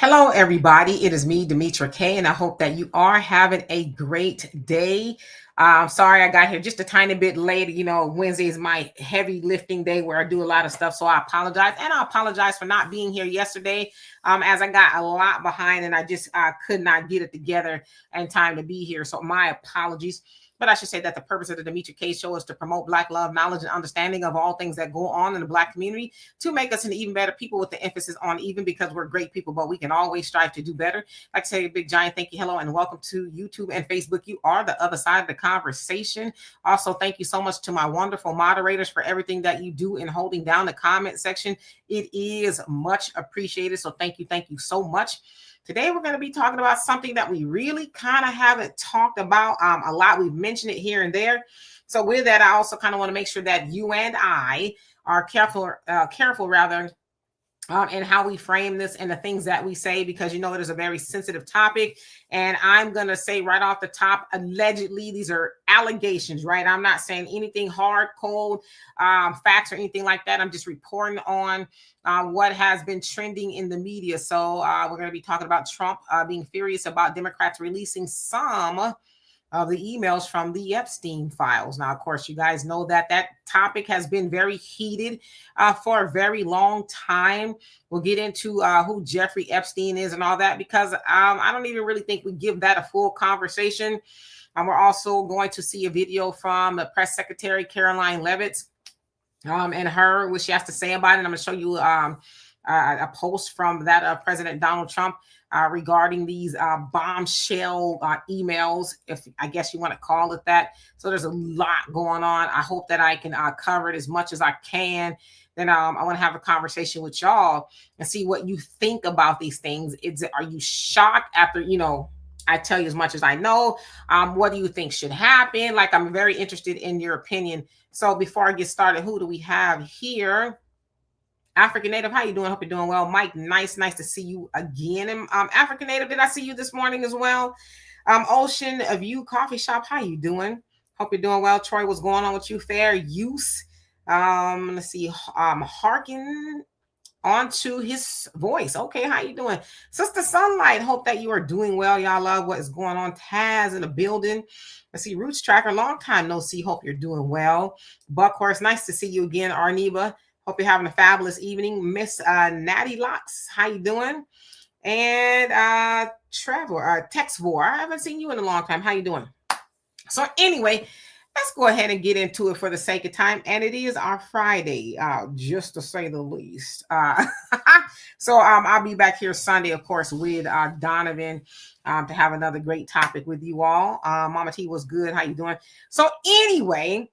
Hello, everybody. It is me, Demetra K, and I hope that you are having a great day. Sorry I got here just a tiny bit late. Wednesday is my heavy lifting day where I do a lot of stuff, so I apologize. And I apologize for not being here yesterday as I got a lot behind and I just could not get it together in time to be here. So my apologies. But I should say that the purpose of the Demetra K Show is to promote Black love, knowledge, and understanding of all things that go on in the Black community to make us an even better people, with the emphasis on even, because we're great people, but we can always strive to do better. I'd like to say a big giant thank you, hello, and welcome to YouTube and Facebook. You are the other side of the conversation. Also, thank you so much to my wonderful moderators for everything that you do in holding down the comment section. It is much appreciated. So thank you so much. Today, we're going to be talking about something that we really kind of haven't talked about a lot. We've mentioned it here and there. So with that, I also kind of want to make sure that you and I are careful in how we frame this and the things that we say, because it is a very sensitive topic. And I'm going to say right off the top, allegedly, these are allegations, right? I'm not saying anything hard, cold facts or anything like that. I'm just reporting on what has been trending in the media. So we're going to be talking about Trump being furious about Democrats releasing some of the emails from the Epstein files. Now, of course, you guys know that topic has been very heated for a very long time. We'll get into who Jeffrey Epstein is and all that, because I don't even really think we give that a full conversation. We're also going to see a video from the press secretary, Caroline Leavitt, and what she has to say about it. I'm going to show you a post from that of President Donald Trump regarding these bombshell emails, if I guess you want to call it that. So there's a lot going on. I hope that I can cover it as much as I can. Then I want to have a conversation with y'all and see what you think about these things. Are you shocked after, I tell you as much as I know? What do you think should happen? Like, I'm very interested in your opinion. So before I get started, who do we have here? African Native, how you doing? Hope you're doing well. Mike, nice to see you again. And African Native, did I see you this morning as well? Ocean View Coffee Shop, how you doing? Hope you're doing well. Troy, what's going on with you? Fair use. Let's see. Harken onto his voice. Okay, how you doing? Sister Sunlight, hope that you are doing well. Y'all love what is going on. Taz in the building. Let's see. Roots Tracker, long time no see. Hope you're doing well. Buckhorse, nice to see you again. Arniba, hope you're having a fabulous evening. Miss Natty Locks, how you doing? And Trevor, Texvor, I haven't seen you in a long time. How you doing? So anyway, let's go ahead and get into it for the sake of time. And it is our Friday, just to say the least. So I'll be back here Sunday, of course, with Donovan to have another great topic with you all. Mama T was good. How you doing? So anyway,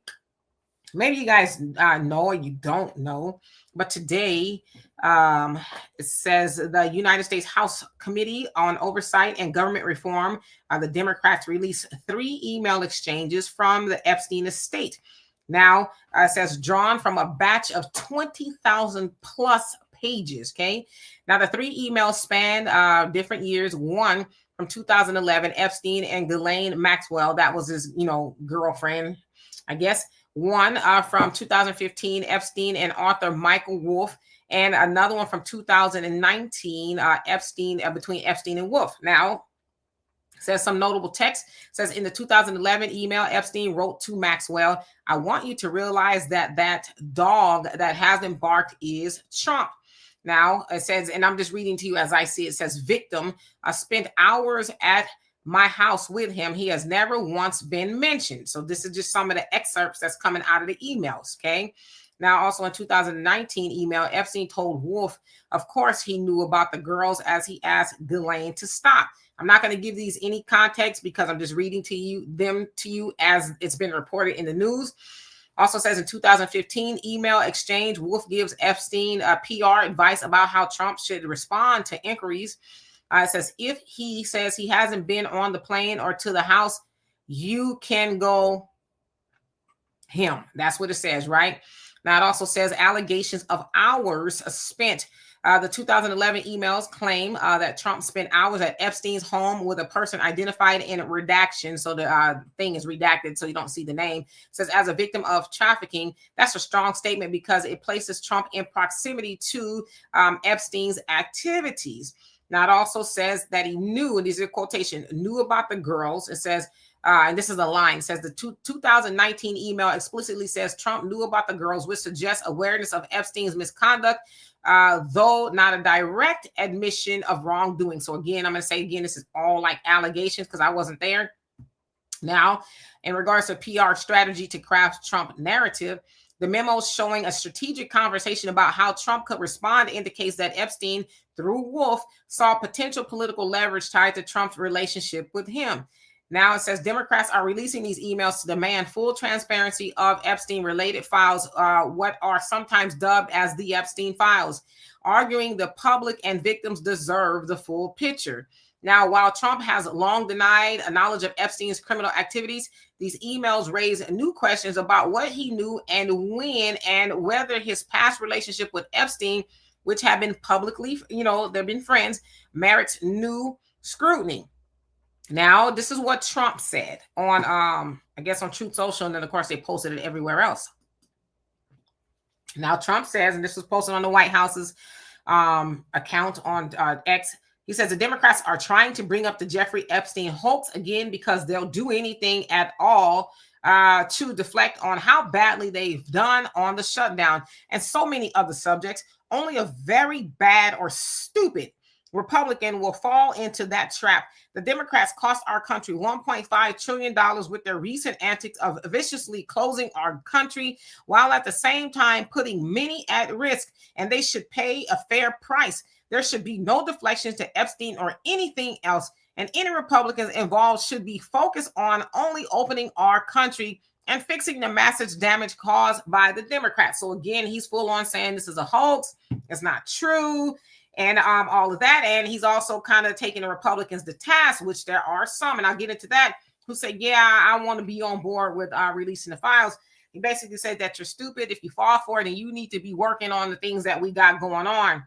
maybe you guys know or you don't know, but today it says the United States House Committee on Oversight and Government Reform, the Democrats released 3 email exchanges from the Epstein estate. Now, it says drawn from a batch of 20,000 plus pages. Okay. Now, the 3 emails span different years. One from 2011, Epstein and Ghislaine Maxwell. That was his, girlfriend, I guess. One from 2015, Epstein and author Michael Wolff, and another one from 2019, Epstein, between Epstein and Wolff. Now, says some notable text. Says in the 2011 email, Epstein wrote to Maxwell, "I want you to realize that dog that hasn't barked is Trump." Now, it says, and I'm just reading to you as I see it, says victim spent hours at my house with him. He has never once been mentioned. So this is just some of the excerpts that's coming out of the emails. Okay. Now, also in 2019 email, Epstein told Wolff, of course, he knew about the girls as he asked Ghislaine to stop. I'm not going to give these any context because I'm just reading them to you as it's been reported in the news. Also says in 2015 email exchange, Wolff gives Epstein PR advice about how Trump should respond to inquiries. It says, if he says he hasn't been on the plane or to the house, you can go him. That's what it says, right? Now, it also says allegations of hours spent. The 2011 emails claim that Trump spent hours at Epstein's home with a person identified in redaction. So the thing is redacted, so you don't see the name. It says, as a victim of trafficking. That's a strong statement because it places Trump in proximity to Epstein's activities. Now, it also says that he knew, and these are quotation, knew about the girls. It says, and this is a line, it says the 2019 email explicitly says Trump knew about the girls, which suggests awareness of Epstein's misconduct, though not a direct admission of wrongdoing. So again, I'm going to say again, this is all like allegations because I wasn't there. Now, in regards to PR strategy to craft Trump narrative, the memo showing a strategic conversation about how Trump could respond indicates that Epstein, through Wolf, saw potential political leverage tied to Trump's relationship with him. Now it says Democrats are releasing these emails to demand full transparency of Epstein-related files, what are sometimes dubbed as the Epstein files, arguing the public and victims deserve the full picture. Now, while Trump has long denied a knowledge of Epstein's criminal activities, these emails raise new questions about what he knew and when, and whether his past relationship with Epstein, which have been publicly, they've been friends, merits new scrutiny. Now, this is what Trump said on, I guess on Truth Social, and then of course they posted it everywhere else. Now, Trump says, and this was posted on the White House's account on X, he says the Democrats are trying to bring up the Jeffrey Epstein hoax again because they'll do anything at all to deflect on how badly they've done on the shutdown and so many other subjects. Only a very bad or stupid Republican will fall into that trap. The Democrats cost our country $1.5 trillion with their recent antics of viciously closing our country, while at the same time putting many at risk, and they should pay a fair price. There should be no deflections to Epstein or anything else, and any Republicans involved should be focused on only opening our country and fixing the massive damage caused by the Democrats. So again, he's full on saying this is a hoax, it's not true, and all of that. And he's also kind of taking the Republicans to task, which there are some, and I'll get into that, who say, yeah, I want to be on board with releasing the files. He basically said that you're stupid if you fall for it, and you need to be working on the things that we got going on.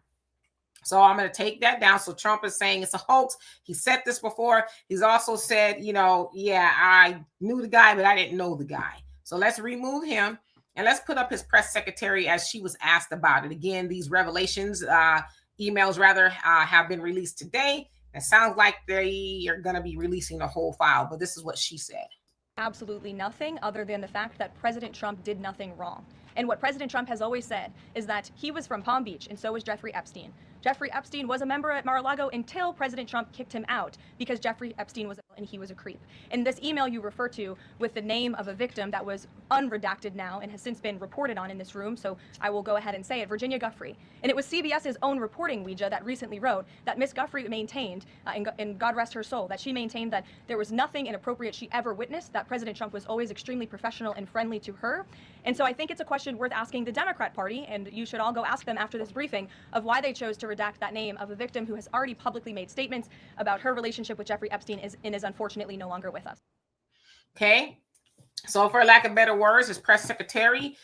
So I'm going to take that down. So Trump is saying it's a hoax. He said this before. He's also said, yeah, I knew the guy, but I didn't know the guy. So let's remove him and let's put up his press secretary as she was asked about it. Again, these revelations, emails rather, have been released today. It sounds like they are going to be releasing the whole file, but this is what she said. Absolutely nothing other than the fact that President Trump did nothing wrong. And what President Trump has always said is that he was from Palm Beach, and so was Jeffrey Epstein. Jeffrey Epstein was a member at Mar-a-Lago until President Trump kicked him out because Jeffrey Epstein was and he was a creep. And this email you refer to with the name of a victim that was unredacted now and has since been reported on in this room, so I will go ahead and say it, Virginia Guffrey. And it was CBS's own reporting, Ouija, that recently wrote that Miss Guffrey maintained, and God rest her soul, that she maintained that there was nothing inappropriate she ever witnessed, that President Trump was always extremely professional and friendly to her. And so I think it's a question worth asking the Democrat Party, and you should all go ask them after this briefing, of why they chose to redact that name of a victim who has already publicly made statements about her relationship with Jeffrey Epstein and is unfortunately no longer with us. Okay. So for lack of better words, his press secretary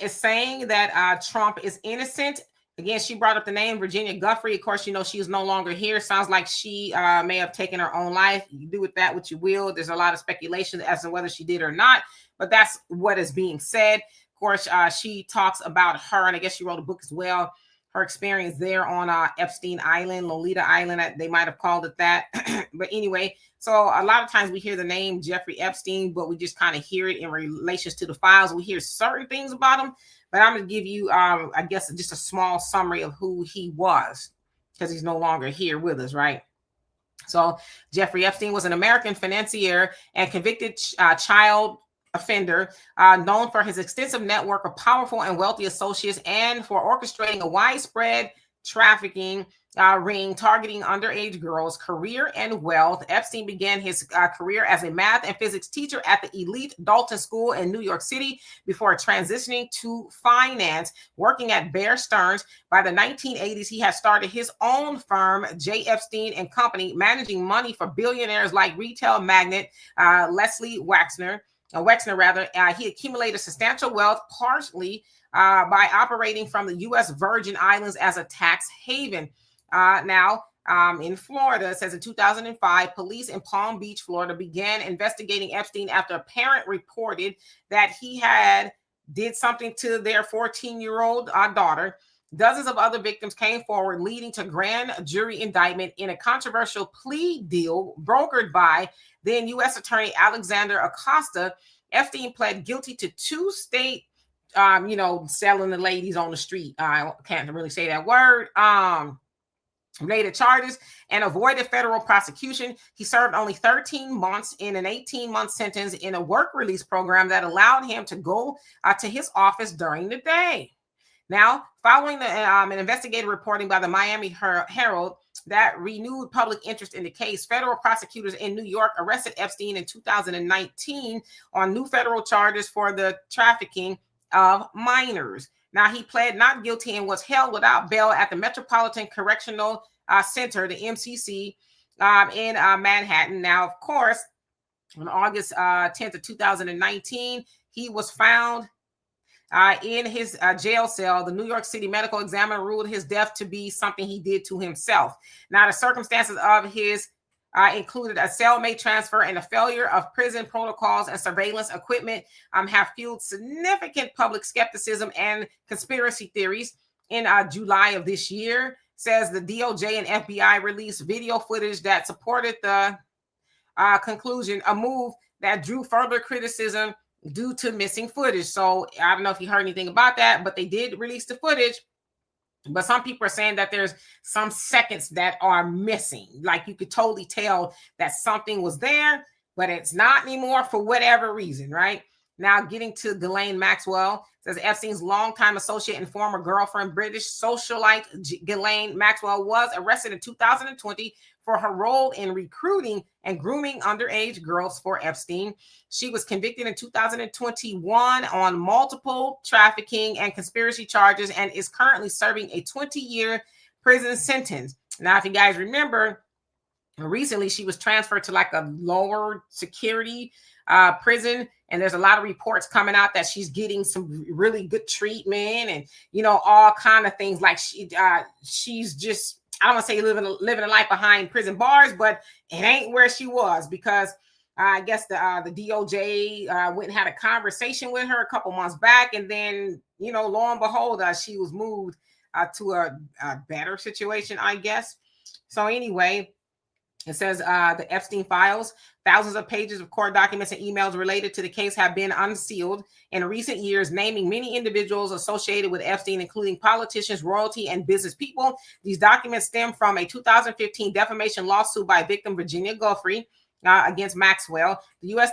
is saying that Trump is innocent. Again, she brought up the name Virginia Guffrey. Of course, she is no longer here. Sounds like she may have taken her own life. You do with that what you will. There's a lot of speculation as to whether she did or not, but that's what is being said. Of course, she talks about her, and I guess she wrote a book as well, her experience there on Epstein Island, Lolita Island, they might have called it that. But anyway, so a lot of times we hear the name Jeffrey Epstein, but we just kind of hear it in relations to the files. We hear certain things about him, but I'm going to give you, I guess, just a small summary of who he was, because he's no longer here with us, right? So Jeffrey Epstein was an American financier and convicted child offender, known for his extensive network of powerful and wealthy associates and for orchestrating a widespread trafficking ring targeting underage girls' career and wealth. Epstein began his career as a math and physics teacher at the elite Dalton School in New York City before transitioning to finance, working at Bear Stearns. By the 1980s, he had started his own firm, J. Epstein and Company, managing money for billionaires like retail magnate Leslie Wexner. He accumulated substantial wealth partially by operating from the U.S. Virgin Islands as a tax haven. In Florida, it says in 2005, police in Palm Beach, Florida, began investigating Epstein after a parent reported that he had did something to their 14-year-old daughter. Dozens of other victims came forward, leading to grand jury indictment in a controversial plea deal brokered by then U.S. Attorney Alexander Acosta. Epstein pled guilty to 2 state, selling the ladies on the street. I can't really say that word. Related charges and avoided federal prosecution. He served only 13 months in an 18-month sentence in a work release program that allowed him to go to his office during the day. Now, following an investigative reporting by the Miami Herald that renewed public interest in the case, federal prosecutors in New York arrested Epstein in 2019 on new federal charges for the trafficking of minors. Now, he pled not guilty and was held without bail at the Metropolitan Correctional Center, the MCC, in Manhattan. Now, of course, on August 10th of 2019, he was found in his jail cell. The New York City medical examiner ruled his death to be something he did to himself. Now, the circumstances of his included a cellmate transfer and a failure of prison protocols and surveillance equipment have fueled significant public skepticism and conspiracy theories. In July of this year, says the DOJ and FBI released video footage that supported the conclusion, a move that drew further criticism due to missing footage. So I don't know if you heard anything about that, but they did release the footage. But some people are saying that there's some seconds that are missing. Like you could totally tell that something was there, but it's not anymore for whatever reason, right? Now, getting to Ghislaine Maxwell, says Epstein's longtime associate and former girlfriend, British socialite Ghislaine Maxwell, was arrested in 2020 for her role in recruiting and grooming underage girls for Epstein. She was convicted in 2021 on multiple trafficking and conspiracy charges and is currently serving a 20-year prison sentence. Now, if you guys remember, recently she was transferred to like a lower security prison, and there's a lot of reports coming out that she's getting some really good treatment and, you know, all kind of things. Like she's just, I don't want to say living a life behind prison bars, but it ain't where she was, because I guess the DOJ went and had a conversation with her a couple months back, and then, you know, lo and behold, she was moved to a better situation, I guess. So anyway, it says the Epstein files, thousands of pages of court documents and emails related to the case have been unsealed in recent years, naming many individuals associated with Epstein, including politicians, royalty, and business people. These documents stem from a 2015 defamation lawsuit by victim Virginia Giuffre against Maxwell. The U.S.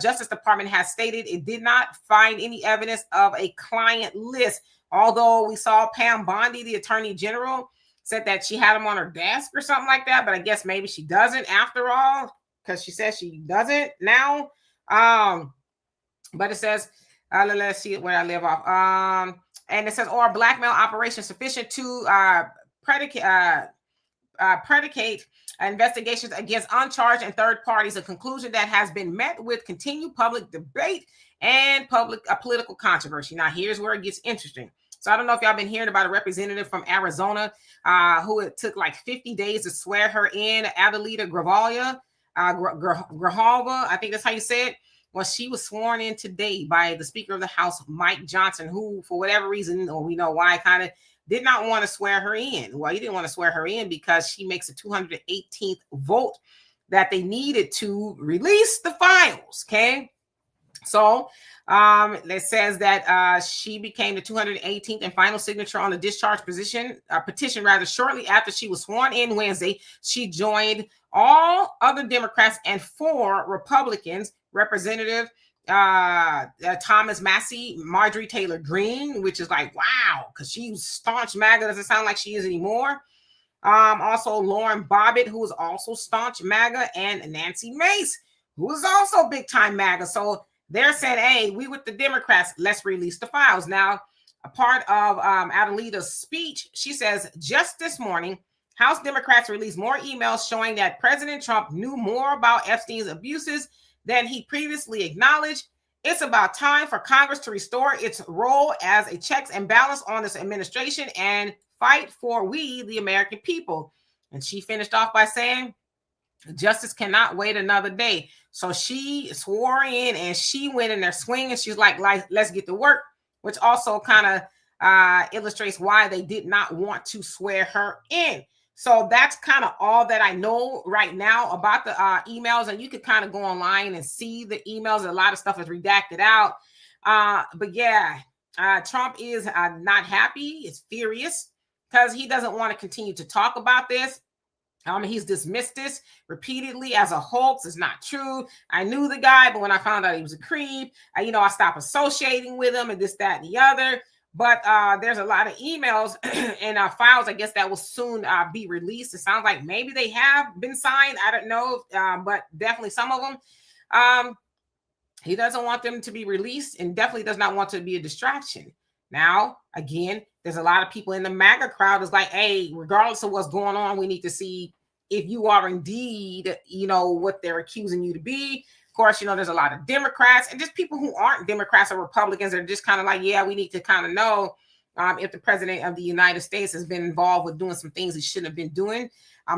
Justice Department has stated it did not find any evidence of a client list, although we saw Pam Bondi, the Attorney General, said that she had them on her desk or something like that, but I guess maybe she doesn't after all, because she says she doesn't now. But it says, let's see where I live off. And it says, or a blackmail operation sufficient to predicate investigations against uncharged and third parties, a conclusion that has been met with continued public debate and political controversy. Now, here's where it gets interesting. So I don't know if y'all been hearing about a representative from Arizona who it took like 50 days to swear her in, Adelita Grijalva, I think that's how you say it. Well, she was sworn in today by the Speaker of the House, Mike Johnson, who, for whatever reason, or we know why, kind of did not want to swear her in. Well, he didn't want to swear her in because she makes the 218th vote that they needed to release the files, okay? So it says that she became the 218th and final signature on the discharge petition shortly after she was sworn in Wednesday. She joined all other Democrats and 4 Republicans, Representative Thomas Massie, Marjorie Taylor Greene, which is like, wow, because she's staunch MAGA. Doesn't sound like she is anymore. Also Lauren Bobbitt, who is also staunch MAGA, and Nancy Mace, who is also big time MAGA. So they're saying, hey, we with the Democrats, let's release the files. Now, a part of Adelita's speech, she says, just this morning, House Democrats released more emails showing that President Trump knew more about Epstein's abuses than he previously acknowledged. It's about time for Congress to restore its role as a checks and balance on this administration and fight for we, the American people. And she finished off by saying, justice cannot wait another day. So she swore in and she went in there swinging. She's like, let's get to work, which also kind of illustrates why they did not want to swear her in. So that's kind of all that I know right now about the emails. And you could kind of go online and see the emails. A lot of stuff is redacted out. But yeah, Trump is not happy. He's furious because he doesn't want to continue to talk about this. He's dismissed this repeatedly as a hoax. It's not true. I knew the guy, but when I found out he was a creep, I stopped associating with him and this, that, and the other. But there's a lot of emails and files, I guess, that will soon be released. It sounds like maybe they have been signed. I don't know, but definitely some of them. He doesn't want them to be released and definitely does not want to be a distraction. Now, again, there's a lot of people in the MAGA crowd is like, hey, regardless of what's going on, we need to see if you are indeed, what they're accusing you to be. Of course, there's a lot of Democrats and just people who aren't Democrats or Republicans are just kind of like, yeah, we need to kind of know if the president of the United States has been involved with doing some things he shouldn't have been doing,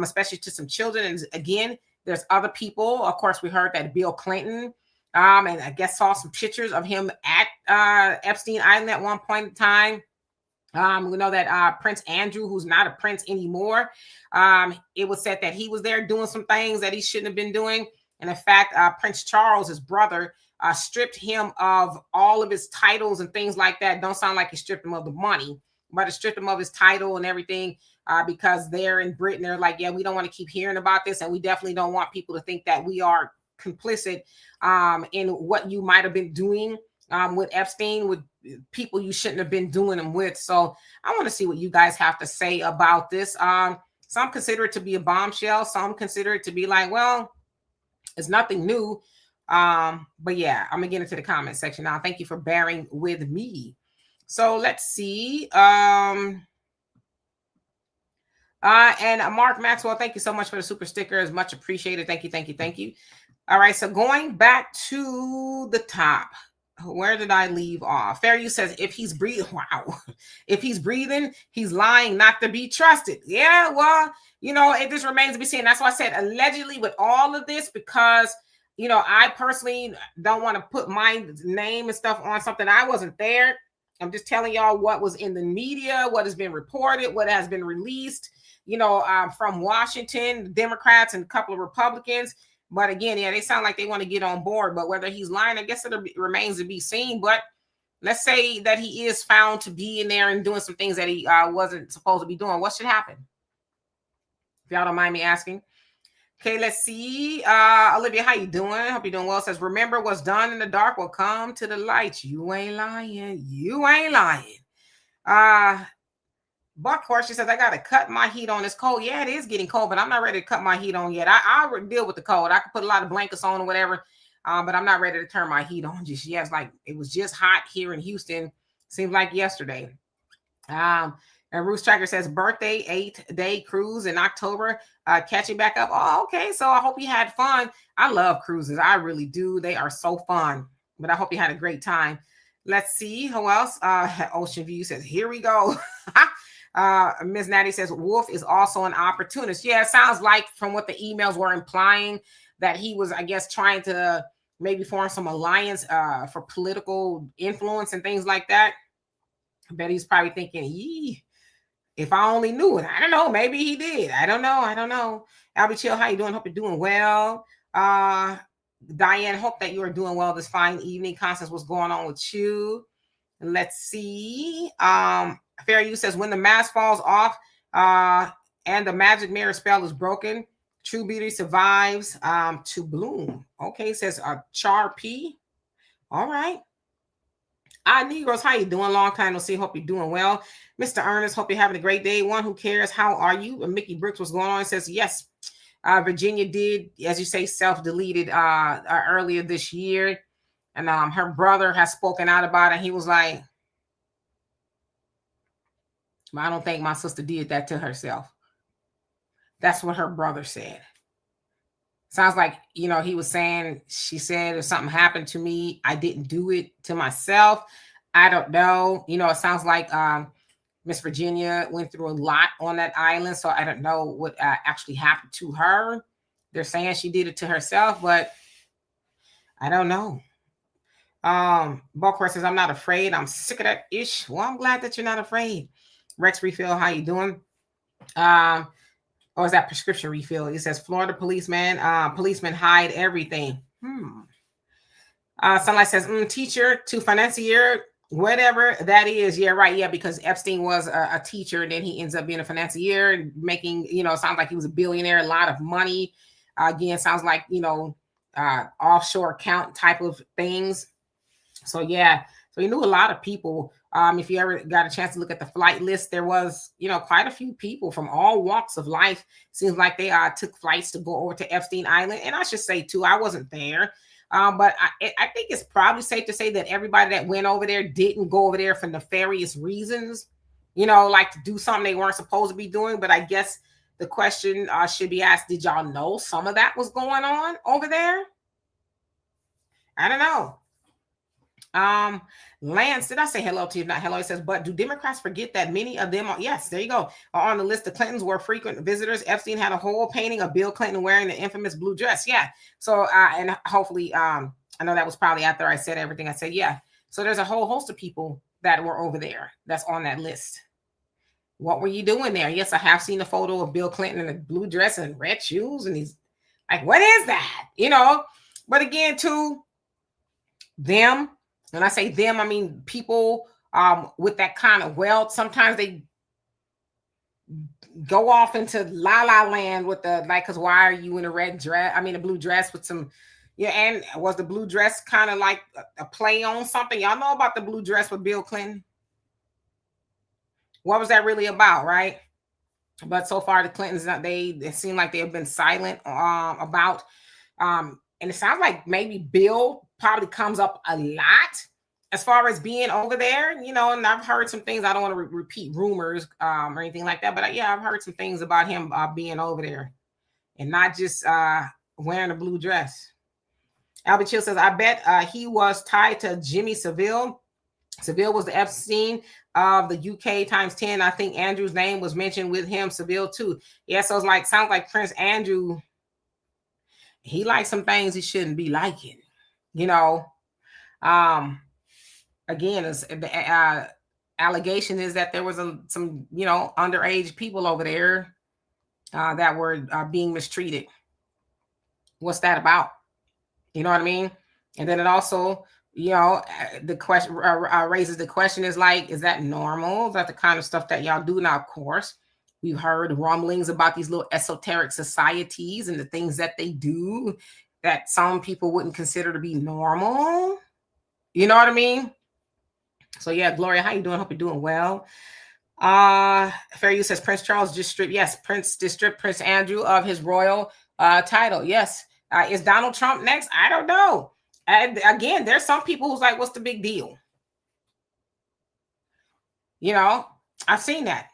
especially to some children. And again, there's other people. Of course, we heard that Bill Clinton, and I guess saw some pictures of him at Epstein Island at one point in time. We know that Prince Andrew, who's not a prince anymore, it was said that he was there doing some things that he shouldn't have been doing. And in fact, Prince Charles, his brother, stripped him of all of his titles and things like that. Don't sound like he stripped him of the money, but it stripped him of his title and everything because they're in Britain. They're like, yeah, we don't want to keep hearing about this. And we definitely don't want people to think that we are complicit in what you might have been doing with Epstein, with people you shouldn't have been doing them with. So I want to see what you guys have to say about this. Some consider it to be a bombshell. Some consider it to be like, well, it's nothing new. But yeah, I'm gonna get into the comment section now. Thank you for bearing with me. So let's see. And Mark Maxwell, thank you so much for the super sticker. It's much appreciated. Thank you, thank you, thank you. All right, so going back to the top, where did I leave off? Fair Use says, if he's breathing, wow, if he's breathing, he's lying not to be trusted. Yeah, well, it just remains to be seen. That's why I said allegedly with all of this, because, I personally don't want to put my name and stuff on something. I wasn't there. I'm just telling y'all what was in the media, what has been reported, what has been released, from Washington, Democrats and a couple of Republicans. But again, yeah, they sound like they want to get on board. But whether he's lying, I guess it remains to be seen. But let's say that he is found to be in there and doing some things that he wasn't supposed to be doing. What should happen? If y'all don't mind me asking. Okay, let's see. Olivia, how you doing? Hope you're doing well. Says, remember what's done in the dark will come to the light. You ain't lying. You ain't lying. Buckhorse, she says, I got to cut my heat on. It's cold. Yeah, it is getting cold, but I'm not ready to cut my heat on yet. I'll deal with the cold. I can put a lot of blankets on or whatever, but I'm not ready to turn my heat on just yet. It's like it was just hot here in Houston. Seems like yesterday. And Bruce Tracker says, birthday 8-day cruise in October, catching back up. Oh, okay. So I hope you had fun. I love cruises. I really do. They are so fun, but I hope you had a great time. Let's see who else. Ocean View says, here we go. Ms. Natty says, Wolf is also an opportunist. Yeah, it sounds like from what the emails were implying that he was, I guess, trying to maybe form some alliance for political influence and things like that. I bet he's probably thinking, yee, if I only knew it. I don't know. Maybe he did. I don't know. Albie Chill, how you doing? Hope you're doing well. Diane, hope that you are doing well this fine evening. Constance, what's going on with you? Let's see. Fair Use says, when the mask falls off and the magic mirror spell is broken, true beauty survives to bloom. Okay, says Char P. All right. Negroes, how you doing? Long time no see. Hope you're doing well. Mr. Ernest, hope you're having a great day. One who cares, how are you? And Mickey Brooks, what's going on? It says, yes, Virginia did, as you say, self-deleted earlier this year. And her brother has spoken out about it. He was like, I don't think my sister did that to herself. That's what her brother said. Sounds like, he was saying, she said, if something happened to me, I didn't do it to myself. I don't know. It sounds like Miss Virginia went through a lot on that island. So I don't know what actually happened to her. They're saying she did it to herself, but I don't know. Balcor says, I'm not afraid. I'm sick of that ish. Well, I'm glad that you're not afraid. Rex Refill, how you doing? Or is that prescription refill? It says Florida policeman hide everything. Sunlight says, teacher to financier, whatever that is. Yeah, right. Yeah, because Epstein was a teacher, and then he ends up being a financier and making, sounds like he was a billionaire, a lot of money. Again, sounds like, offshore account type of things. So yeah, so he knew a lot of people. If you ever got a chance to look at the flight list, there was, quite a few people from all walks of life. Seems like they took flights to go over to Epstein Island. And I should say too, I wasn't there. But I think it's probably safe to say that everybody that went over there didn't go over there for nefarious reasons, like to do something they weren't supposed to be doing. But I guess the question should be asked, did y'all know some of that was going on over there? I don't know. Lance, did I say hello to you? Not hello. It says, but do Democrats forget that many of them are, yes, there you go, are on the list. The Clintons were frequent visitors. Epstein had a whole painting of Bill Clinton wearing the infamous blue dress. Yeah. So, and hopefully, I know that was probably after I said everything I said. Yeah. So there's a whole host of people that were over there that's on that list. What were you doing there? Yes, I have seen a photo of Bill Clinton in a blue dress and red shoes. And he's like, what is that? But again, too, them, when I say them, I mean people with that kind of wealth. Sometimes they go off into la la land with the, like, because why are you in a red dress? I mean, a blue dress with some, and was the blue dress kind of like a play on something? Y'all know about the blue dress with Bill Clinton? What was that really about, right? But so far, the Clintons, they seem like they have been silent about, and it sounds like maybe Bill probably comes up a lot as far as being over there, and I've heard some things. I don't want to repeat rumors or anything like that, but I've heard some things about him being over there and not just wearing a blue dress. Albert Chill says, I bet he was tied to Jimmy Savile. Savile was the Epstein of the UK times 10. I think Andrew's name was mentioned with him, Savile too. Yeah, so it's like, sounds like Prince Andrew, he likes some things he shouldn't be liking, Again, the allegation is that there was some, underage people over there that were being mistreated. What's that about? You know what I mean? And then it also, the question raises the question is like, is that normal? Is that the kind of stuff that y'all do? Now, of course, we've heard rumblings about these little esoteric societies and the things that they do that some people wouldn't consider to be normal. You know what I mean? So yeah, Gloria, how you doing? Hope you're doing well. Fair Use says Prince Charles just stripped. Yes, Prince Andrew of his royal title. Yes. Is Donald Trump next? I don't know. And again, there's some people who's like, what's the big deal? I've seen that.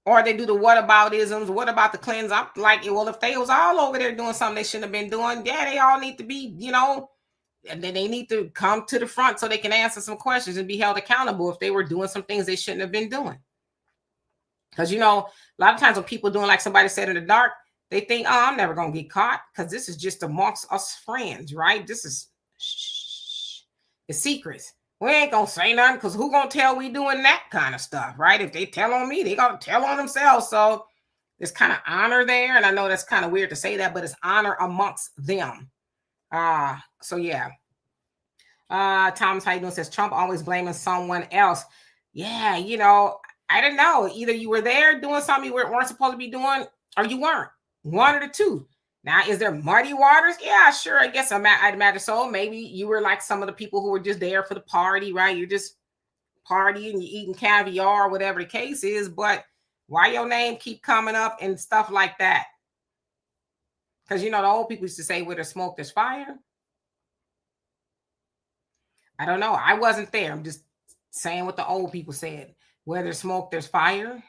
Or they do the whataboutisms. What about the Clintons? I'm like, well, if they was all over there doing something they shouldn't have been doing, yeah, they all need to be, and then they need to come to the front so they can answer some questions and be held accountable if they were doing some things they shouldn't have been doing. Because, a lot of times when people doing like somebody said in the dark, they think, oh, I'm never going to get caught because this is just amongst us friends, right? This is it's secrets. We ain't going to say nothing because who going to tell we doing that kind of stuff, right? If they tell on me, they going to tell on themselves. So there's kind of honor there. And I know that's kind of weird to say that, but it's honor amongst them. So yeah. Thomas, how you doing? Says Trump always blaming someone else. Yeah, I don't know. Either you were there doing something you weren't supposed to be doing, or you weren't. One or the two. Now, is there muddy waters? Yeah, sure. I guess I'd imagine so. Maybe you were like some of the people who were just there for the party, right? You're just partying, you're eating caviar, whatever the case is. But why your name keep coming up and stuff like that? Because, the old people used to say, where there's smoke, there's fire. I don't know. I wasn't there. I'm just saying what the old people said. Where there's smoke, there's fire.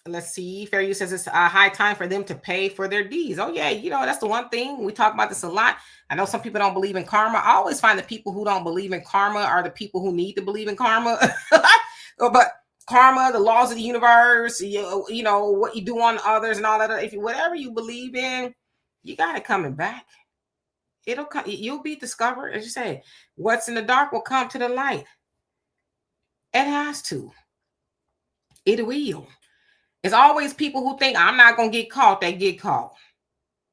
Let's see. Fair Use says it's high time for them to pay for their deeds. Oh, yeah. That's the one thing. We talk about this a lot. I know some people don't believe in karma. I always find the people who don't believe in karma are the people who need to believe in karma. But karma, the laws of the universe, what you do on others and all that. If whatever you believe in, you got it coming back. It'll come. You'll be discovered. As you say, what's in the dark will come to the light. It has to. It will. It's always people who think I'm not going to get caught that get caught.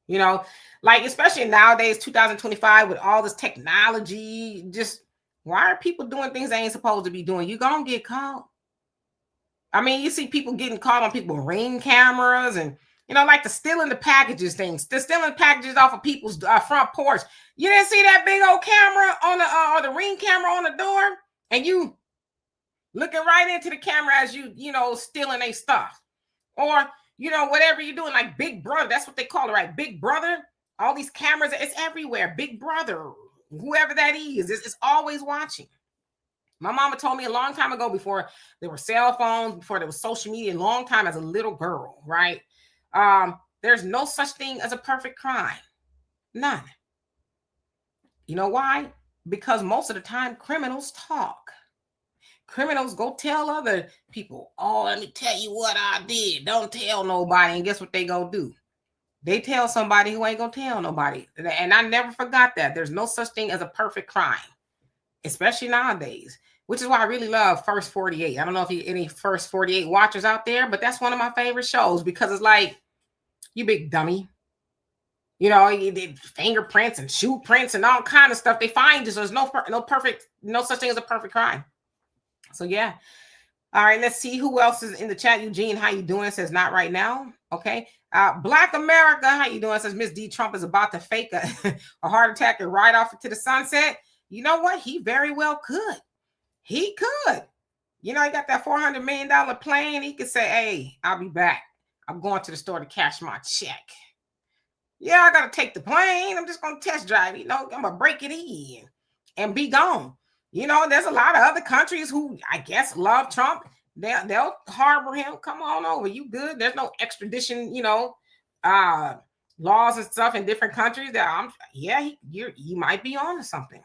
You know, like especially nowadays, 2025, with all this technology, just why are people doing things they ain't supposed to be doing? You're going to get caught. I mean, you see people getting caught on people ring cameras and, you know, like the stealing the packages things. They're stealing packages off of people's front porch. You didn't see that big old camera on the or the ring camera on the door, and you looking right into the camera as you know, stealing their stuff. Or, you know, whatever you're doing, like Big Brother, that's what they call it, right? Big Brother, all these cameras, it's everywhere. Big Brother, whoever that is, it's always watching. My mama told me a long time ago, before there were cell phones, before there was social media, a long time as a little girl, right? There's no such thing as a perfect crime. None. You know why? Because most of the time criminals talk. Criminals go tell other people, oh, let me tell you what I did. Don't tell nobody. And guess what they go do? They tell somebody who ain't gonna tell nobody. And I never forgot that. There's no such thing as a perfect crime, especially nowadays, which is why I really love First 48. I don't know if you any First 48 watchers out there, but that's one of my favorite shows, because it's like, you big dummy. You know, you did fingerprints and shoe prints and all kind of stuff. They find you. So there's no such thing as a perfect crime. So yeah. All right, let's see who else is in the chat. Eugene, how you doing? Says not right now. Okay. Black America, how you doing? Says Miss D. Trump is about to fake a heart attack and ride off into the sunset. You know what? He very well could. He could. You know, he got that $400 million plane. He could say, hey, I'll be back. I'm going to the store to cash my check. Yeah, I got to take the plane. I'm just going to test drive. You know, I'm going to break it in and be gone. You know, there's a lot of other countries who, I guess, love Trump. They'll harbor him. Come on over. You good? There's no extradition, you know, laws and stuff in different countries. That you might be on to something.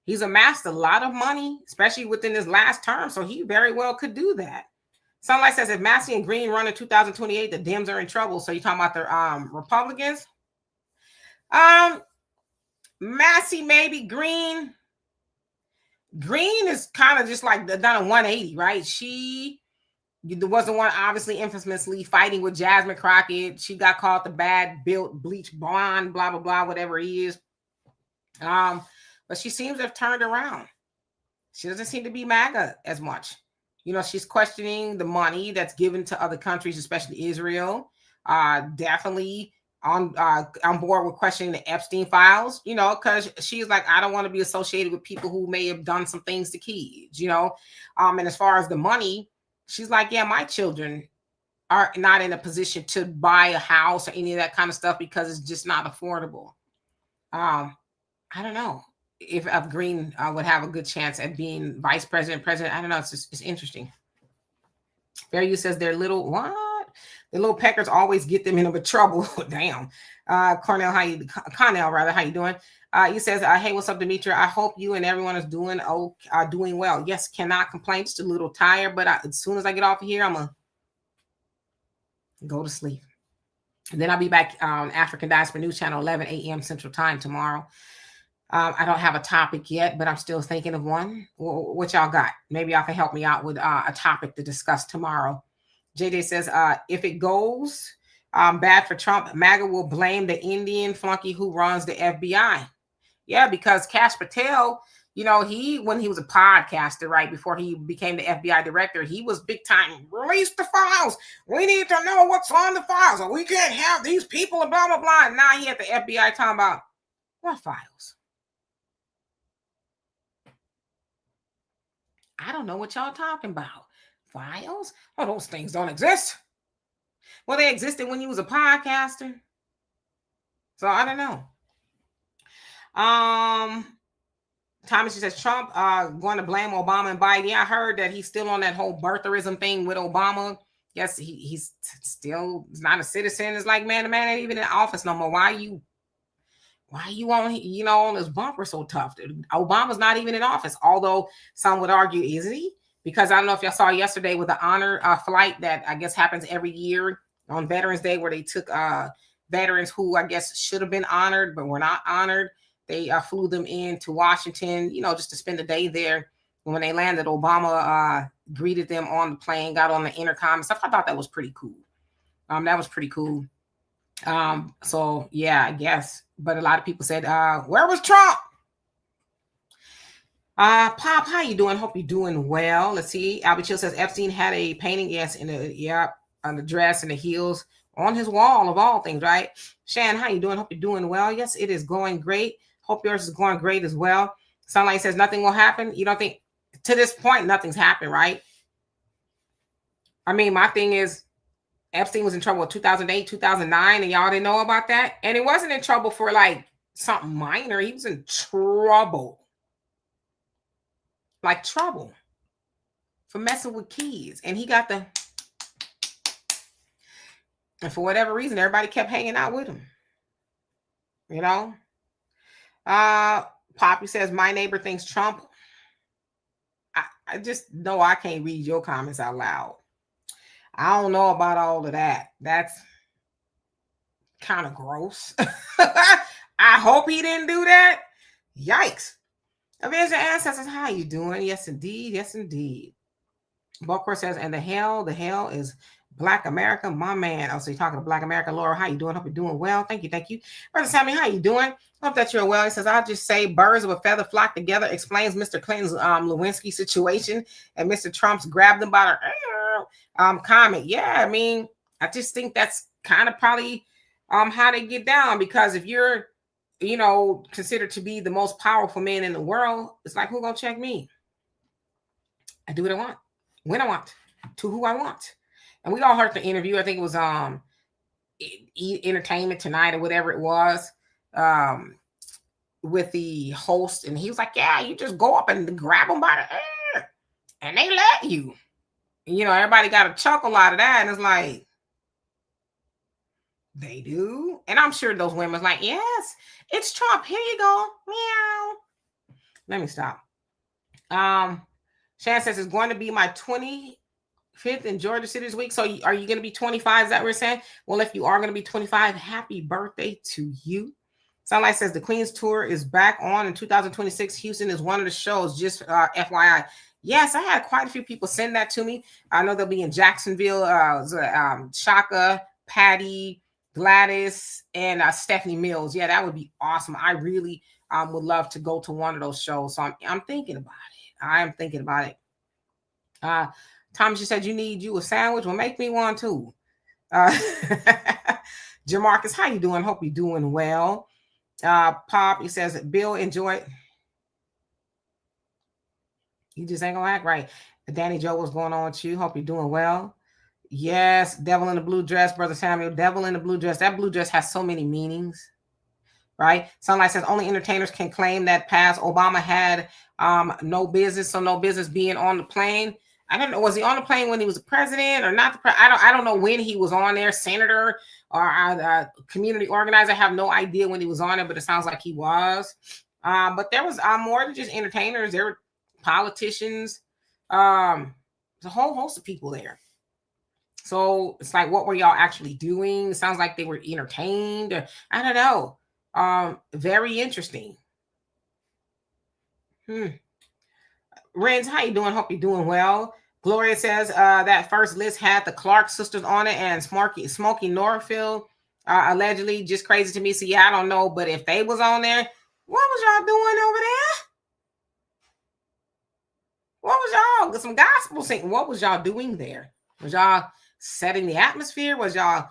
He's amassed a lot of money, especially within his last term. So he very well could do that. Sunlight says if Massey and Green run in 2028, the Dems are in trouble. So you're talking about the Republicans? Massey, maybe. Green is kind of just like done a 180, right? She was the one obviously infamously fighting with Jasmine Crockett. She got called the bad built bleach blonde, blah, blah, blah, whatever he is. But she seems to have turned around. She doesn't seem to be MAGA as much. You know, she's questioning the money that's given to other countries, especially Israel. Definitely on board with questioning the Epstein files, you know, because she's like, I don't want to be associated with people who may have done some things to kids, you know. And as far as the money, she's like, yeah, my children are not in a position to buy a house or any of that kind of stuff because it's just not affordable. I don't know if Green would have a good chance at being vice president. I don't know. It's interesting. Fair Use says they're little the little peckers always get them into trouble. Damn. Connell, how you doing? He says, hey, what's up, Demetria? I hope you and everyone is doing well. Yes, cannot complain. Just a little tired, but as soon as I get off of here, I'm gonna go to sleep. And then I'll be back on African Diaspora News Channel, 11 a.m. Central Time tomorrow. I don't have a topic yet, but I'm still thinking of one. What y'all got? Maybe y'all can help me out with a topic to discuss tomorrow. JJ says, if it goes bad for Trump, MAGA will blame the Indian flunky who runs the FBI. Yeah, because Kash Patel, you know, when he was a podcaster, right, before he became the FBI director, he was big time, release the files. We need to know what's on the files, or we can't have these people and blah, blah, blah. And now he at the FBI talking about, what files? I don't know what y'all talking about. Files? Oh, those things don't exist. Well, they existed when you was a podcaster. So I don't know. Thomas, she says Trump going to blame Obama and Biden. Yeah, I heard that he's still on that whole birtherism thing with Obama. Yes, he's still not a citizen. It's like, man, the man ain't even in office no more. Why you on, you know, on this bumper so tough? Obama's not even in office, although some would argue, is he? Because I don't know if y'all saw yesterday with the honor flight that I guess happens every year on Veterans Day, where they took veterans who I guess should have been honored, but were not honored. They flew them in to Washington, just to spend the day there. And when they landed, Obama greeted them on the plane, got on the intercom and stuff. I thought that was pretty cool. That was pretty cool. So yeah, I guess. But a lot of people said, where was Trump? Pop, how you doing? Hope you're doing well. Let's see. Albie Chill says Epstein had a painting, yes, on the dress and the heels on his wall of all things, right? Shan, how you doing? Hope you're doing well. Yes, it is going great. Hope yours is going great as well. Sunlight says nothing will happen. You don't think to this point nothing's happened, right? I mean, my thing is Epstein was in trouble in 2008, 2009, and y'all didn't know about that. And he wasn't in trouble for like something minor. He was in trouble. Like trouble for messing with kids. And he got and for whatever reason, everybody kept hanging out with him. Poppy says, my neighbor thinks Trump. I just know I can't read your comments out loud. I don't know about all of that. That's kind of gross. I hope he didn't do that. Yikes. Avenge your ancestors. How you doing? Yes, indeed. Yes, indeed. Bokor says, and the hell is Black America, my man. Oh, so you're talking to Black America. Laura, how you doing? Hope you're doing well. Thank you. Thank you. Brother Sammy, how you doing? Hope that you're well. He says, I'll just say birds of a feather flock together explains Mr. Clinton's Lewinsky situation and Mr. Trump's grabbed them by the comment. Yeah, I mean, I just think that's kind of probably how they get down, because if you're considered to be the most powerful man in the world, it's like, who gonna check me? I do what I want, when I want, to who I want. And we all heard the interview. I think it was Entertainment Tonight or whatever it was, with the host, and he was like, yeah, you just go up and grab them by the ear and they let you. Everybody got a chuckle out of that, and it's like, they do. And I'm sure those women's like, yes, it's Trump. Here you go. Meow. Let me stop. Shan says it's going to be my 25th in Georgia City this week. So are you going to be 25? Is that what we're saying? Well, if you are going to be 25, happy birthday to you. Sunlight says the Queen's tour is back on in 2026. Houston is one of the shows, just FYI. Yes, I had quite a few people send that to me. I know they'll be in Jacksonville, Shaka, Patty, Gladys, and Stephanie Mills. Yeah, that would be awesome. I really would love to go to one of those shows. So I'm thinking about it. I am thinking about it. Thomas, you said you need you a sandwich. Well, make me one too. Jamarcus, how you doing? Hope you're doing well. Pop, he says, Bill, enjoy. You just ain't gonna act right. Danny Joe, what's going on with you? Hope you're doing well. Yes, devil in the blue dress, Brother Samuel. Devil in the blue dress. That blue dress has so many meanings, right? Sunlight says only entertainers can claim that past Obama had no business, so no business being on the plane. I don't know. Was he on the plane when he was a president or not? I don't know when he was on there, senator or community organizer. I have no idea when he was on it, but it sounds like he was. But there was more than just entertainers. There were politicians. There's a whole host of people there. So it's like, what were y'all actually doing? It sounds like they were entertained. Or, I don't know. Very interesting. Renz, how you doing? Hope you're doing well. Gloria says that first list had the Clark sisters on it and Smokey Norfield, allegedly. Just crazy to me. So yeah, I don't know. But if they was on there, what was y'all doing over there? What was y'all? Some gospel singing. What was y'all doing there? Was y'all setting the atmosphere? Was y'all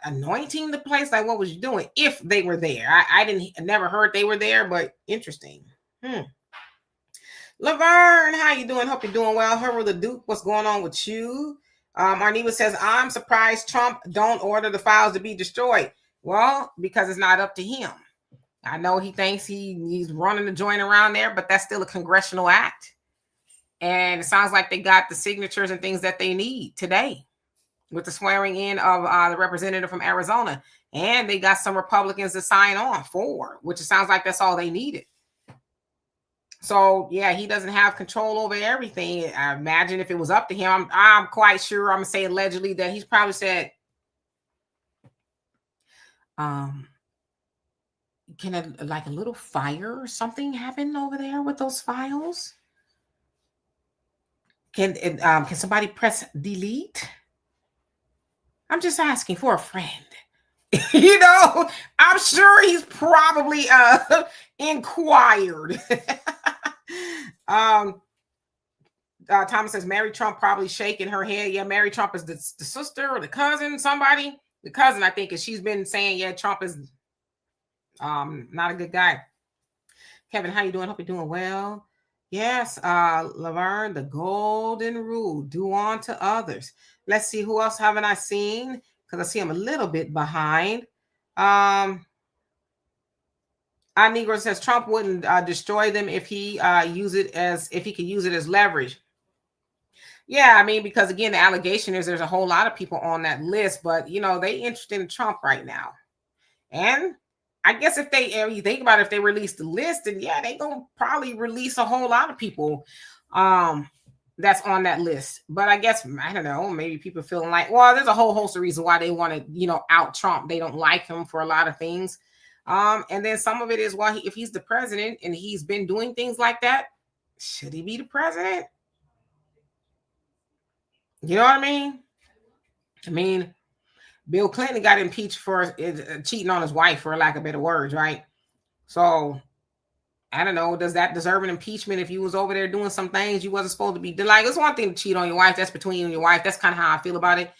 anointing the place? Like, what was you doing if they were there? I never heard they were there, but interesting. Laverne, how you doing? Hope you're doing well. Herbert the Duke, what's going on with you? Arneva says, I'm surprised Trump don't order the files to be destroyed. Well, because it's not up to him. I know he thinks he's running the joint around there, but that's still a congressional act. And it sounds like they got the signatures and things that they need today with the swearing in of the representative from Arizona. And they got some Republicans to sign on for, which it sounds like that's all they needed. So, yeah, he doesn't have control over everything. I imagine if it was up to him, I'm quite sure, I'm going to say allegedly, that he's probably said, Can like a little fire or something happen over there with those files? Can somebody press delete? I'm just asking for a friend. I'm sure he's probably inquired. Thomas says Mary Trump probably shaking her head. Yeah, Mary Trump is the sister or the cousin, somebody. The cousin, I think, is she's been saying, yeah, Trump is not a good guy. Kevin, how you doing? Hope you're doing well. Yes, Laverne, the golden rule, do unto others. Let's see, who else haven't I seen? Because I see I'm a little bit behind. Negro says Trump wouldn't destroy them if he could use it as leverage. Yeah, I mean, because again, the allegation is there's a whole lot of people on that list, but they interested in Trump right now. And I guess if you think about it, if they release the list, then yeah, they gonna probably release a whole lot of people that's on that list. But I guess, I don't know, maybe people feeling like, well, there's a whole host of reasons why they want to, out Trump. They don't like him for a lot of things. And then some of it is, well, if he's the president and he's been doing things like that, should he be the president? You know what I mean? I mean, Bill Clinton got impeached for cheating on his wife, for lack of better words, right? So, I don't know, does that deserve an impeachment if you was over there doing some things you wasn't supposed to be? Like, it's one thing to cheat on your wife. That's between you and your wife. That's kind of how I feel about it.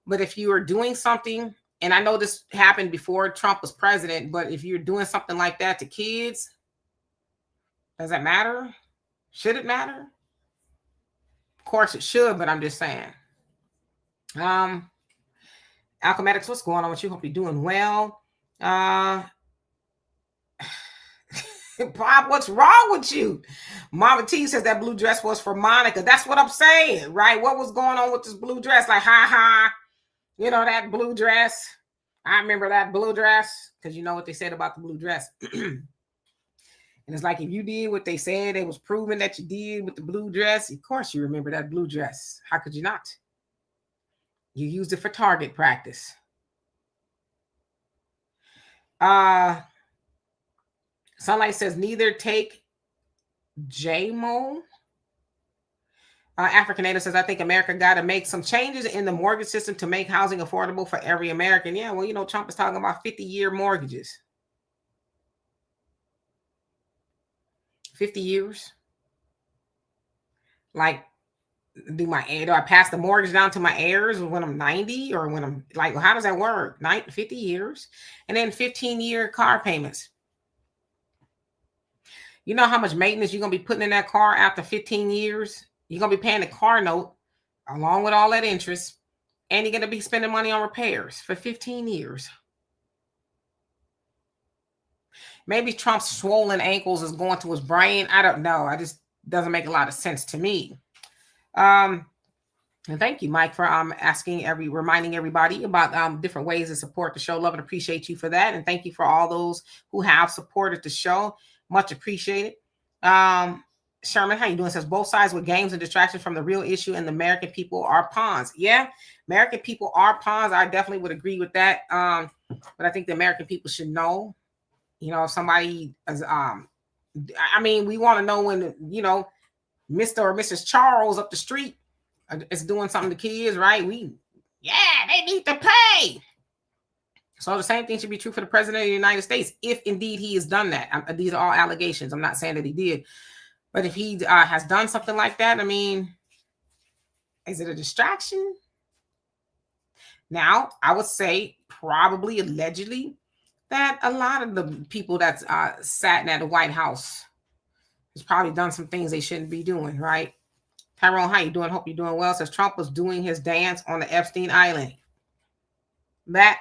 But if you are doing something, and I know this happened before Trump was president, but if you're doing something like that to kids, does that matter? Should it matter? Of course it should, but I'm just saying. Alchematics, what's going on with you? Hope you're doing well. Bob, what's wrong with you? Mama T says that blue dress was for Monica. That's what I'm saying, right? What was going on with this blue dress? Like, ha, that blue dress. I remember that blue dress because you know what they said about the blue dress. And it's like, if you did what they said, it was proven that you did with the blue dress. Of course you remember that blue dress. How could you not? You used it for target practice. Sunlight says neither take JMO. African Native says, I think America got to make some changes in the mortgage system to make housing affordable for every American. Yeah, well, Trump is talking about 50-year mortgages. 50 years. Like, do I pass the mortgage down to my heirs when I'm 90, or when I'm like, how does that work? 50 years, and then 15-year car payments. You know how much maintenance you're gonna be putting in that car after 15 years? You're gonna be paying the car note along with all that interest, and you're gonna be spending money on repairs for 15 years. Maybe Trump's swollen ankles is going to his brain. I don't know. It just doesn't make a lot of sense to me. And thank you, Mike, for reminding everybody about different ways to support the show. Love and appreciate you for that. And thank you for all those who have supported the show. Much appreciated. Sherman, how you doing? Says both sides with games and distractions from the real issue, and the American people are pawns. Yeah, American people are pawns. I definitely would agree with that. But I think the American people should know, if somebody is, we want to know when, Mr. or Mrs. Charles up the street is doing something to kids, right? They need to pay. So the same thing should be true for the president of the United States, if indeed he has done that. These are all allegations. I'm not saying that he did. But if he has done something like that, is it a distraction? Now, I would say probably allegedly that a lot of the people that's sat at the White House has probably done some things they shouldn't be doing, right? Tyrone, how you doing? Hope you're doing well. Says Trump was doing his dance on the Epstein Island. That.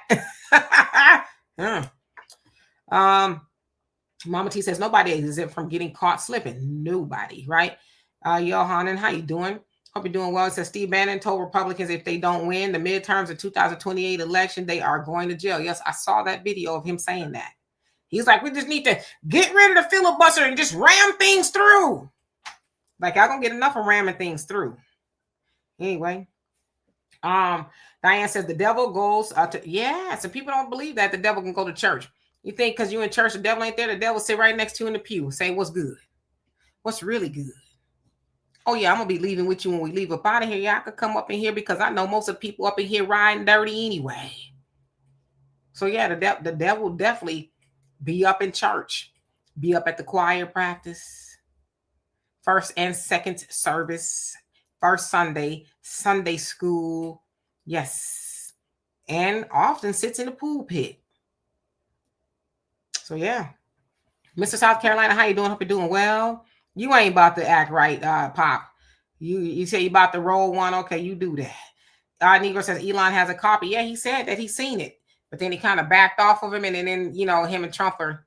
Mama T says nobody is exempt from getting caught slipping. Nobody, right? Johanan, how you doing? Hope you're doing well. It says Steve Bannon told Republicans if they don't win the midterms of 2028 election, they are going to jail. Yes, I saw that video of him saying that. He's like, we just need to get rid of the filibuster and just ram things through. Like, y'all gonna get enough of ramming things through. Anyway, Diane says the devil goes to, yeah. So people don't believe that the devil can go to church. You think because you in church, the devil ain't there. The devil sit right next to you in the pew, say what's good, what's really good. Oh yeah, I'm gonna be leaving with you when we leave up out of here. Y'all could come up in here because I know most of the people up in here riding dirty anyway. So yeah, the devil definitely be up in church, be up at the choir practice, first and second service, first Sunday, Sunday school. Yes. And often sits in the pulpit. So yeah. Mr. South Carolina, how you doing? Hope you're doing well. You ain't about to act right, Pop. You say you about to roll one. Okay, you do that. Negro says Elon has a copy. Yeah, he said that he's seen it. But then he kind of backed off of him, and then him and Trump are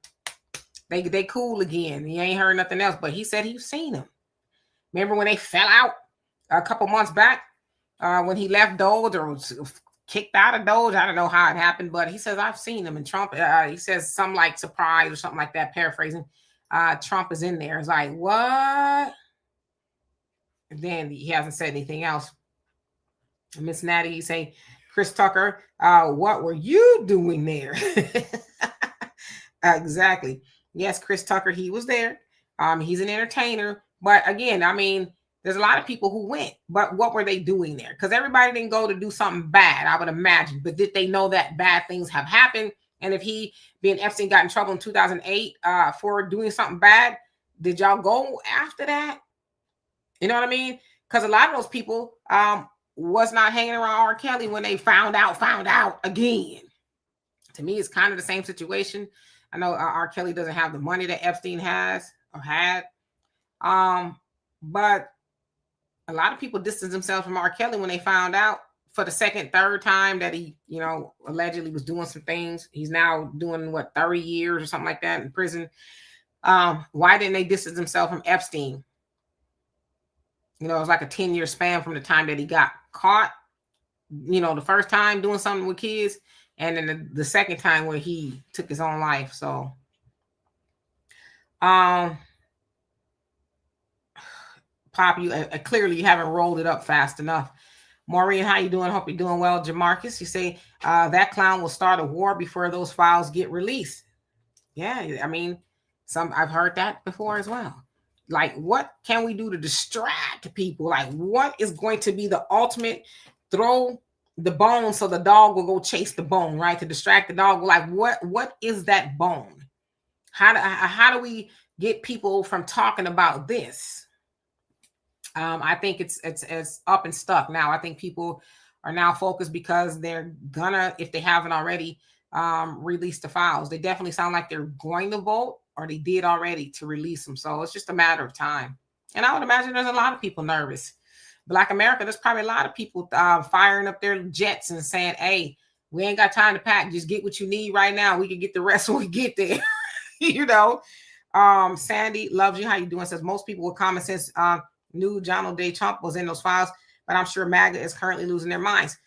they cool again. He ain't heard nothing else, but he said he's seen him. Remember when they fell out a couple months back when he left Doge or was kicked out of Doge? I don't know how it happened, but he says I've seen him. And Trump, he says something like surprise or something like that, paraphrasing. Trump is in there. It's like, what? And then he hasn't said anything else. Miss Natty, you say, Chris Tucker, what were you doing there? Exactly. Yes, Chris Tucker, he was there. He's an entertainer. But again, I mean, there's a lot of people who went, but what were they doing there? Because everybody didn't go to do something bad, I would imagine. But did they know that bad things have happened? And if he, being Epstein, got in trouble in 2008 for doing something bad, did y'all go after that? You know what I mean? Because a lot of those people was not hanging around R. Kelly when they found out again. To me, it's kind of the same situation. I know R. Kelly doesn't have the money that Epstein has or had. But a lot of people distanced themselves from R. Kelly when they found out for the second, third time that he, allegedly was doing some things. He's now doing 30 years or something like that in prison. Why didn't they distance themselves from Epstein? It was like a 10-year span from the time that he got caught, the first time doing something with kids, and then the second time where he took his own life. So, Pop, you clearly you haven't rolled it up fast enough. Maureen, how you doing? Hope you're doing well. Jamarcus, you say that clown will start a war before those files get released. Yeah, I mean, I've heard that before as well. Like, what can we do to distract people? Like, what is going to be the ultimate? Throw the bone so the dog will go chase the bone, right? To distract the dog. Like, what is that bone? How do we get people from talking about this? I think it's up and stuck now. I think people are now focused because they're gonna, if they haven't already, release the files. They definitely sound like they're going to vote, or they did already to release them. So it's just a matter of time. And I would imagine there's a lot of people nervous. Black America, there's probably a lot of people firing up their jets and saying, hey, we ain't got time to pack. Just get what you need right now. We can get the rest when we get there. Sandy loves you. How you doing? Says most people with common sense knew Donald J. Trump was in those files, but I'm sure MAGA is currently losing their minds.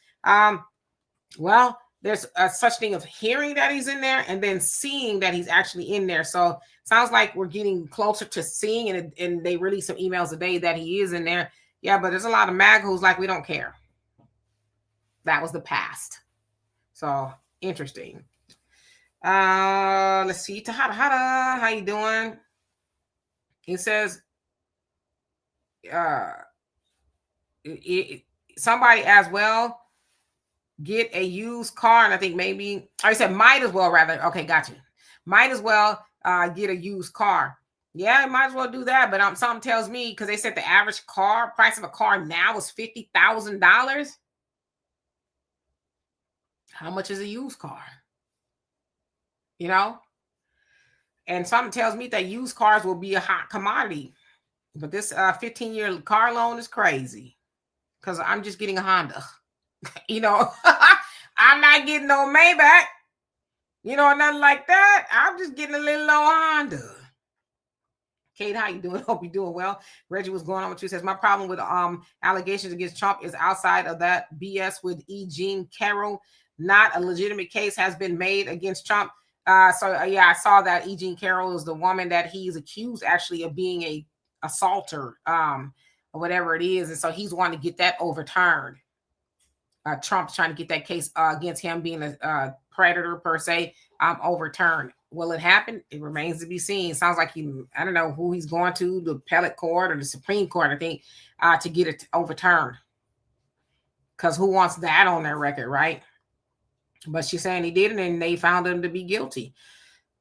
Well, there's a such thing of hearing that he's in there and then seeing that he's actually in there. So sounds like we're getting closer to seeing, and they release some emails today that he is in there. Yeah, but there's a lot of MAGA who's like, we don't care. That was the past. So interesting. Let's see. Tahada, how you doing? It says, somebody as well get a used car, and I think maybe I said might as well rather. Okay, got you. Might as well get a used car. Yeah, might as well do that. But something tells me, because they said the average price of a car now is $50,000. How much is a used car? And something tells me that used cars will be a hot commodity. But this 15-year car loan is crazy, because I'm just getting a Honda. I'm not getting no Maybach, nothing like that. I'm just getting a little old Honda. Kate, how you doing? Hope you're doing well. Reggie, what's going on with you? Says my problem with allegations against Trump is outside of that BS with E. Jean Carroll. Not a legitimate case has been made against Trump. I saw that E. Jean Carroll is the woman that he's accused actually of being a assaulter, or whatever it is, and so he's wanting to get that overturned. Trump's trying to get that case against him being a predator per se overturned. Will it happen? It remains to be seen. Sounds like I don't know who he's going to, the appellate court or the Supreme Court, I think, to get it overturned. Because who wants that on their record, right? But she's saying he did it and they found him to be guilty.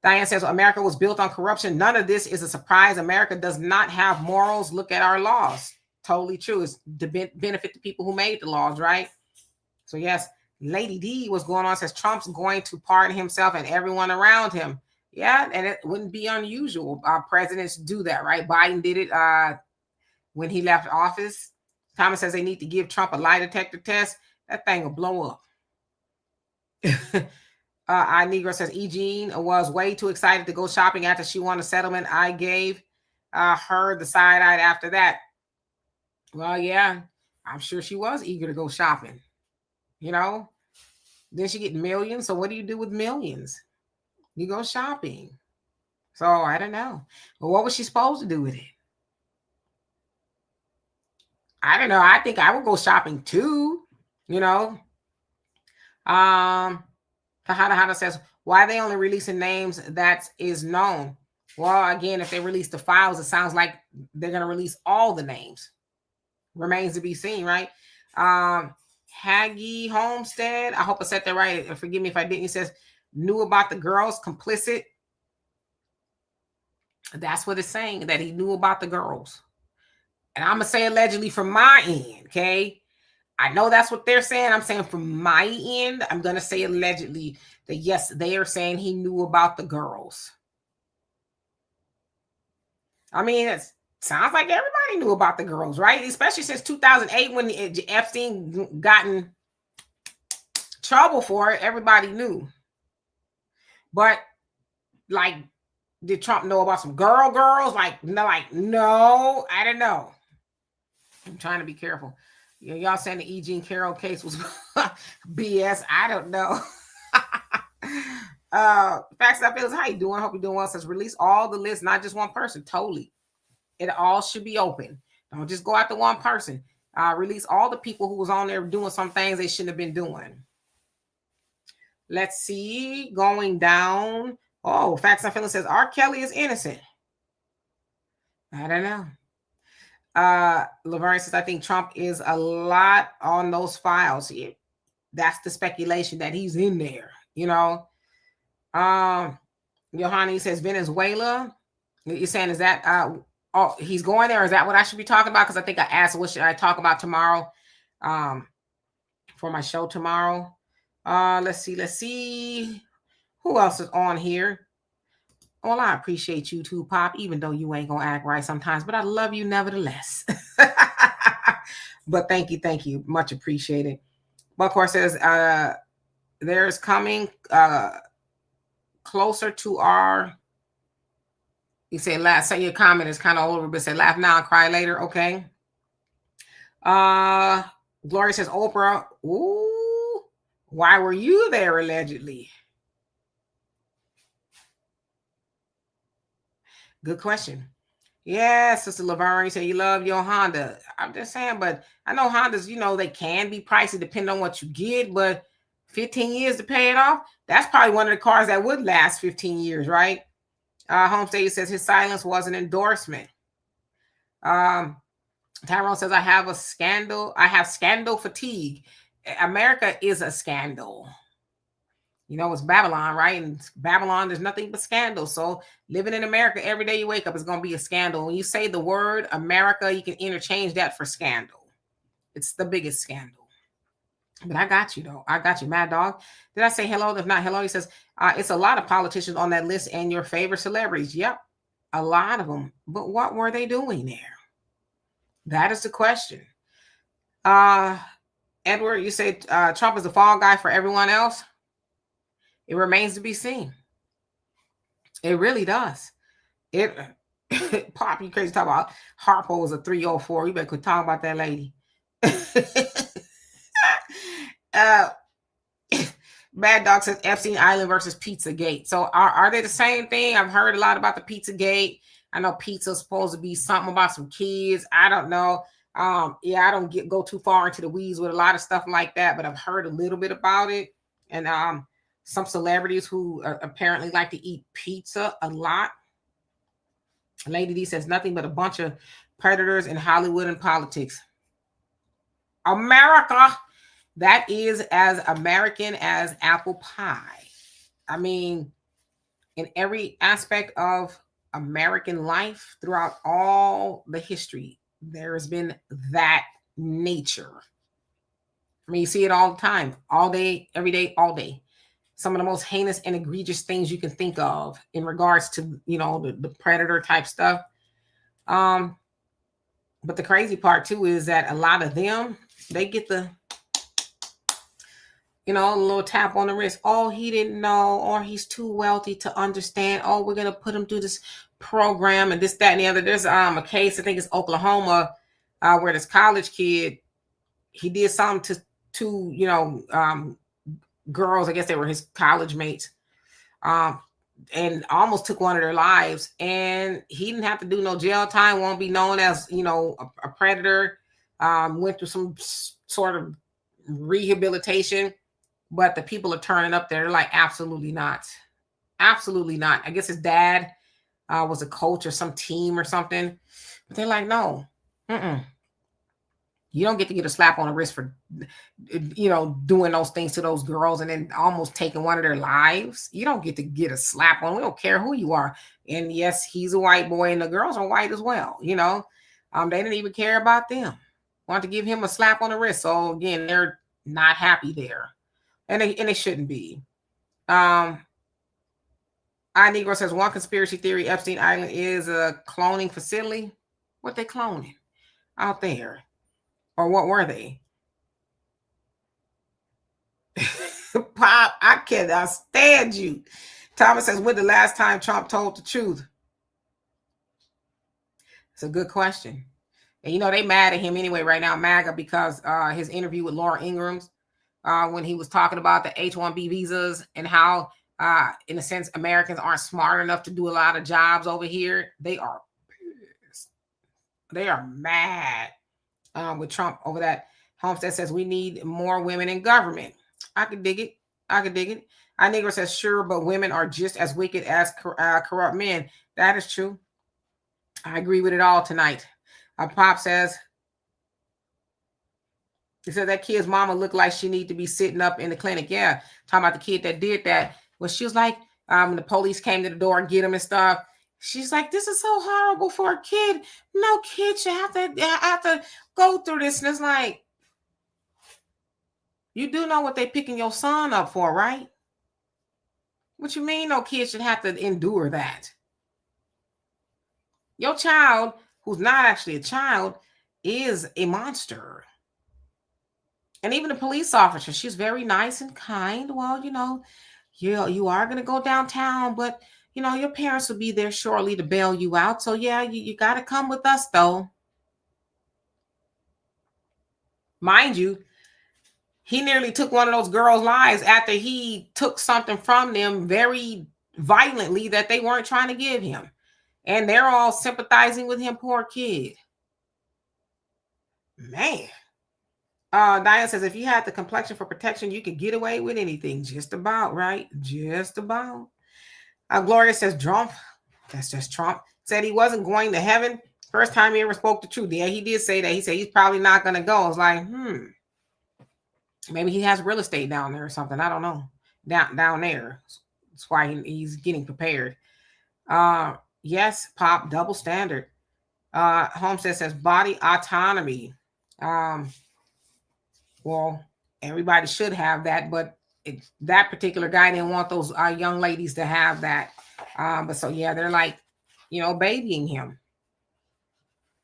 Diane says, America was built on corruption. None of this is a surprise. America does not have morals. Look at our laws. Totally true. It's to benefit the people who made the laws, right? So yes, Lady D, what's going on, says Trump's going to pardon himself and everyone around him. Yeah, and it wouldn't be unusual. Presidents do that, right? Biden did it when he left office. Thomas says they need to give Trump a lie detector test. That thing will blow up. Negro says Eugene was way too excited to go shopping after she won a settlement. I gave her the side eye after that. Well, yeah, I'm sure she was eager to go shopping. You know, then she get millions. So what do you do with millions? You go shopping. So I don't know. But what was she supposed to do with it? I don't know. I think I would go shopping too. You know. Kahana says, why are they only releasing names that is known? Well, again, if they release the files, it sounds like they're going to release all the names. Remains to be seen, right? Haggy Homestead, I hope I said that right. Forgive me if I didn't. He says, knew about the girls, complicit. That's what it's saying, that he knew about the girls. And I'm going to say allegedly from my end, okay? I know that's what they're saying. I'm saying from my end, I'm going to say allegedly that, yes, they are saying he knew about the girls. I mean, it sounds like everybody knew about the girls, right? Especially since 2008 when Epstein got in trouble for it, everybody knew. But, like, did Trump know about some girls? No, I don't know. I'm trying to be careful. Y'all saying the E. Jean Carroll case was BS. I don't know. Facts Up Feels, how you doing? Hope you're doing well. Says release all the lists, not just one person. Totally. It all should be open. Don't just go after one person. Release all the people who was on there doing some things they shouldn't have been doing. Let's see. Going down. Oh, Facts Up Feels says R. Kelly is innocent. I don't know. Laverne says, I think Trump is a lot on those files. That's the speculation that he's in there, you know. Johanny says Venezuela. You're saying, is that he's going there? Is that what I should be talking about? Because I think I asked what should I talk about tomorrow for my show tomorrow. Let's see. Who else is on here? Well, I appreciate you too, Pop, even though you ain't gonna act right sometimes, but I love you nevertheless. But thank you. Much appreciated. Buckhorse says there's coming closer to our. You say laugh. Say your comment is kind of all over, but say laugh now, cry later. Okay. Gloria says Oprah. Ooh, why were you there allegedly? Good question. Yeah, Sister Laverne, you say you love your Honda. I'm just saying, but I know Hondas, they can be pricey depending on what you get, but 15 years to pay it off, that's probably one of the cars that would last 15 years, right? Homestead says his silence was an endorsement. Tyrone says, I have scandal fatigue. America is a scandal. It's Babylon, right? And Babylon, there's nothing but scandal. So living in America, every day you wake up is going to be a scandal. When you say the word America, you can interchange that for scandal. It's the biggest scandal. But I got you, though. I got you, Mad Dog. Did I say hello? If not, hello. He says, it's a lot of politicians on that list and your favorite celebrities. Yep, a lot of them. But what were they doing there? That is the question. Edward, you say Trump is the fall guy for everyone else? It remains to be seen. It really does. Pop, you crazy talk about Harpo was a 304. You better quit talking about that lady. Bad Dog says Epstein Island versus Pizzagate. So are they the same thing? I've heard a lot about the Pizzagate. I know pizza's supposed to be something about some kids. I don't know. Yeah, I don't go too far into the weeds with a lot of stuff like that, but I've heard a little bit about it. And some celebrities who apparently like to eat pizza a lot. Lady D says nothing but a bunch of predators in Hollywood and politics. America, that is as American as apple pie. I mean, in every aspect of American life throughout all the history, there has been that nature. I mean, you see it all the time, all day, every day, all day. Some of the most heinous and egregious things you can think of in regards to, the predator type stuff. But the crazy part too is that a lot of them, they get the, a little tap on the wrist. Oh, he didn't know, or he's too wealthy to understand. Oh, we're gonna put him through this program and this, that, and the other. There's a case, I think it's Oklahoma, where this college kid, he did something to girls. I guess they were his college mates, and almost took one of their lives. And he didn't have to do no jail time. Won't be known as a predator. Went through some sort of rehabilitation. But the people are turning up there. They're like, absolutely not. Absolutely not. I guess his dad was a coach or some team or something. But they're like, no. You don't get a slap on the wrist for, doing those things to those girls and then almost taking one of their lives. You don't get a slap on. We don't care who you are. And yes, he's a white boy and the girls are white as well. They didn't even care about them. Want to give him a slap on the wrist. So again, they're not happy there. And they shouldn't be. Negro says one conspiracy theory, Epstein Island is a cloning facility. What they cloning out there? Or what were they? Pop, I cannot stand you. Thomas says, when the last time Trump told the truth? It's a good question. And they mad at him anyway right now, MAGA, because his interview with Laura Ingrams, when he was talking about the H-1B visas and how, in a sense, Americans aren't smart enough to do a lot of jobs over here. They are pissed. They are mad with Trump over that. Homestead says, we need more women in government. I could dig it. Negro says, sure, but women are just as wicked as corrupt men. That is true. I agree with it all tonight. Pop says, he said that kid's mama looked like she need to be sitting up in the clinic. Yeah, talking about the kid that did that. Well, she was like, the police came to the door and get him and stuff. She's like, this is so horrible for a kid. No kid should have to go through this. And it's like, you do know what they picking your son up for, right? What you mean no kid should have to endure that? Your child, who's not actually a child, is a monster. And even the police officer, she's very nice and kind. Well, you are going to go downtown, but, your parents will be there shortly to bail you out. So, yeah, you got to come with us, though. Mind you, he nearly took one of those girls' lives after he took something from them very violently that they weren't trying to give him. And they're all sympathizing with him, poor kid. Man. Diane says, if you had the complexion for protection, you could get away with anything. Just about, right? Just about. Gloria says, Trump, that's just Trump, said he wasn't going to heaven. First time he ever spoke the truth. Yeah, he did say that. He said he's probably not going to go. I was like, maybe he has real estate down there or something. I don't know. Down there. That's why he's getting prepared. Yes, Pop, double standard. Homestead says, body autonomy. Well, everybody should have that, but that particular guy didn't want those young ladies to have that. But so, yeah, they're like, babying him,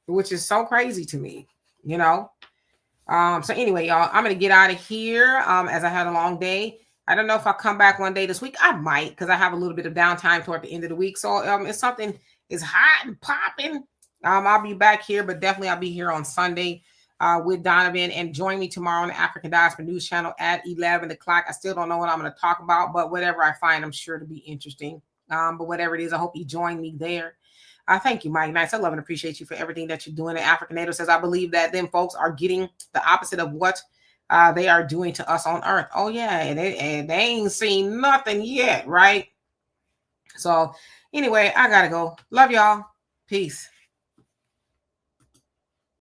which is so crazy to me, So anyway, y'all, I'm going to get out of here as I had a long day. I don't know if I'll come back one day this week. I might, because I have a little bit of downtime toward the end of the week. So if something is hot and popping, I'll be back here, but definitely I'll be here on Sunday with Donovan, and join me tomorrow on the African Diaspora News Channel at 11 o'clock. I still don't know what I'm going to talk about, but whatever I find, I'm sure to be interesting. But whatever it is, I hope you join me there. Thank you, Mike Nice. I love and appreciate you for everything that you're doing. The African Native says, I believe that them folks are getting the opposite of what they are doing to us on earth. Oh, yeah. And they ain't seen nothing yet, right? So anyway, I got to go. Love y'all. Peace.